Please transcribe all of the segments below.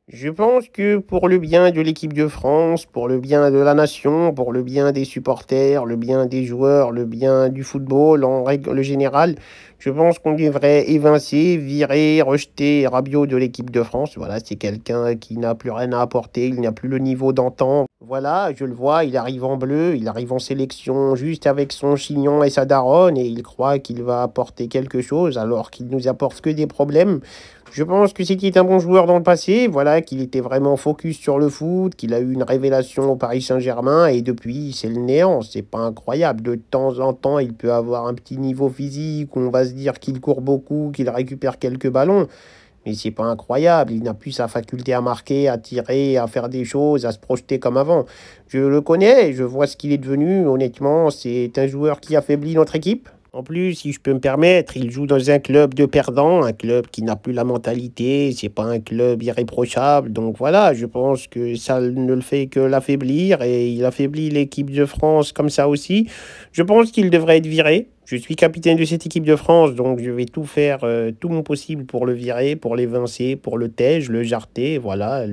Je pense que pour le bien de l'équipe de France, pour le bien de la nation, pour le bien des supporters, le bien des joueurs, le bien du football en règle générale, je pense qu'on devrait évincer, virer, rejeter Rabiot de l'équipe de France. Voilà, c'est quelqu'un qui n'a plus rien à apporter, il n'a plus le niveau d'antan. Voilà, je le vois, il arrive en bleu, il arrive en sélection juste avec son chignon et sa daronne et il croit qu'il va apporter quelque chose alors qu'il nous apporte que des problèmes. Je pense que c'était un bon joueur dans le passé, voilà, qu'il était vraiment focus sur le foot, qu'il a eu une révélation au Paris Saint-Germain et depuis c'est le néant, c'est pas incroyable. De temps en temps, il peut avoir un petit niveau physique, où on va se dire qu'il court beaucoup, qu'il récupère quelques ballons, mais c'est pas incroyable. Il n'a plus sa faculté à marquer, à tirer, à faire des choses, à se projeter comme avant. Je le connais, je vois ce qu'il est devenu. Honnêtement, c'est un joueur qui affaiblit notre équipe. En plus, si je peux me permettre, il joue dans un club de perdants, un club qui n'a plus la mentalité, c'est pas un club irréprochable. Donc voilà, je pense que ça ne le fait que l'affaiblir et il affaiblit l'équipe de France comme ça aussi. Je pense qu'il devrait être viré. Je suis capitaine de cette équipe de France, donc je vais tout faire, tout mon possible pour le virer, pour l'évincer, pour le tège, le jarter, voilà,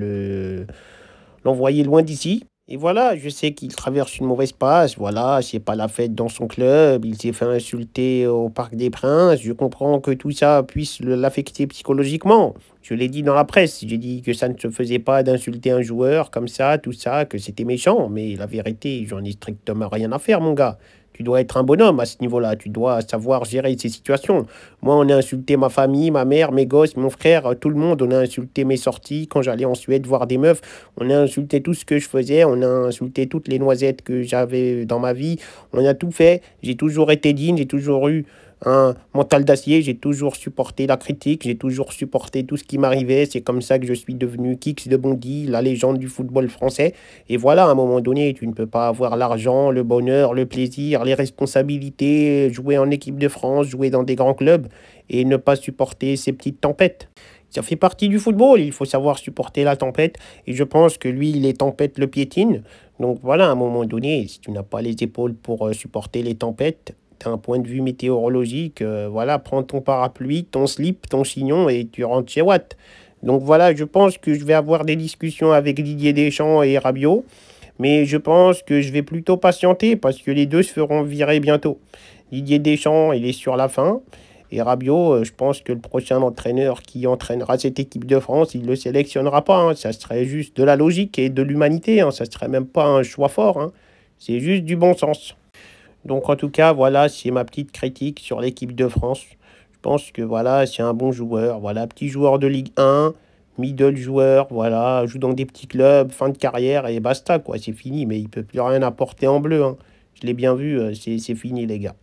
l'envoyer loin d'ici. Et voilà, je sais qu'il traverse une mauvaise passe, voilà, c'est pas la fête dans son club, il s'est fait insulter au Parc des Princes, je comprends que tout ça puisse l'affecter psychologiquement. Je l'ai dit dans la presse, j'ai dit que ça ne se faisait pas d'insulter un joueur comme ça, tout ça, que c'était méchant, mais la vérité, j'en ai strictement rien à faire, mon gars. Tu dois être un bonhomme à ce niveau-là, tu dois savoir gérer ces situations. Moi, on a insulté ma famille, ma mère, mes gosses, mon frère, tout le monde. On a insulté mes sorties quand j'allais en Suède voir des meufs. On a insulté tout ce que je faisais. On a insulté toutes les noisettes que j'avais dans ma vie. On a tout fait. J'ai toujours été digne. J'ai toujours eu un mental d'acier. J'ai toujours supporté la critique. J'ai toujours supporté tout ce qui m'arrivait. C'est comme ça que je suis devenu Kix de Bondy, la légende du football français. Et voilà, à un moment donné, tu ne peux pas avoir l'argent, le bonheur, le plaisir, les responsabilités, jouer en équipe de France, jouer dans des grands clubs et ne pas supporter ces petites tempêtes. Ça fait partie du football, il faut savoir supporter la tempête. Et je pense que lui, les tempêtes le piétinent. Donc voilà, à un moment donné, si tu n'as pas les épaules pour supporter les tempêtes, d'un point de vue météorologique, voilà, prends ton parapluie, ton slip, ton chignon et tu rentres chez Watt. Donc voilà, je pense que je vais avoir des discussions avec Didier Deschamps et Rabiot. Mais je pense que je vais plutôt patienter parce que les deux se feront virer bientôt. Didier Deschamps, il est sur la fin. Et Rabiot, je pense que le prochain entraîneur qui entraînera cette équipe de France, il ne le sélectionnera pas, hein. Ça serait juste de la logique et de l'humanité, hein. Ça serait même pas un choix fort, hein. C'est juste du bon sens. Donc en tout cas, voilà, c'est ma petite critique sur l'équipe de France. Je pense que voilà, c'est un bon joueur. Voilà, petit joueur de Ligue 1, middle joueur, voilà, joue dans des petits clubs, fin de carrière et basta, quoi. C'est fini, mais il peut plus rien apporter en bleu, hein. Je l'ai bien vu, c'est fini, les gars.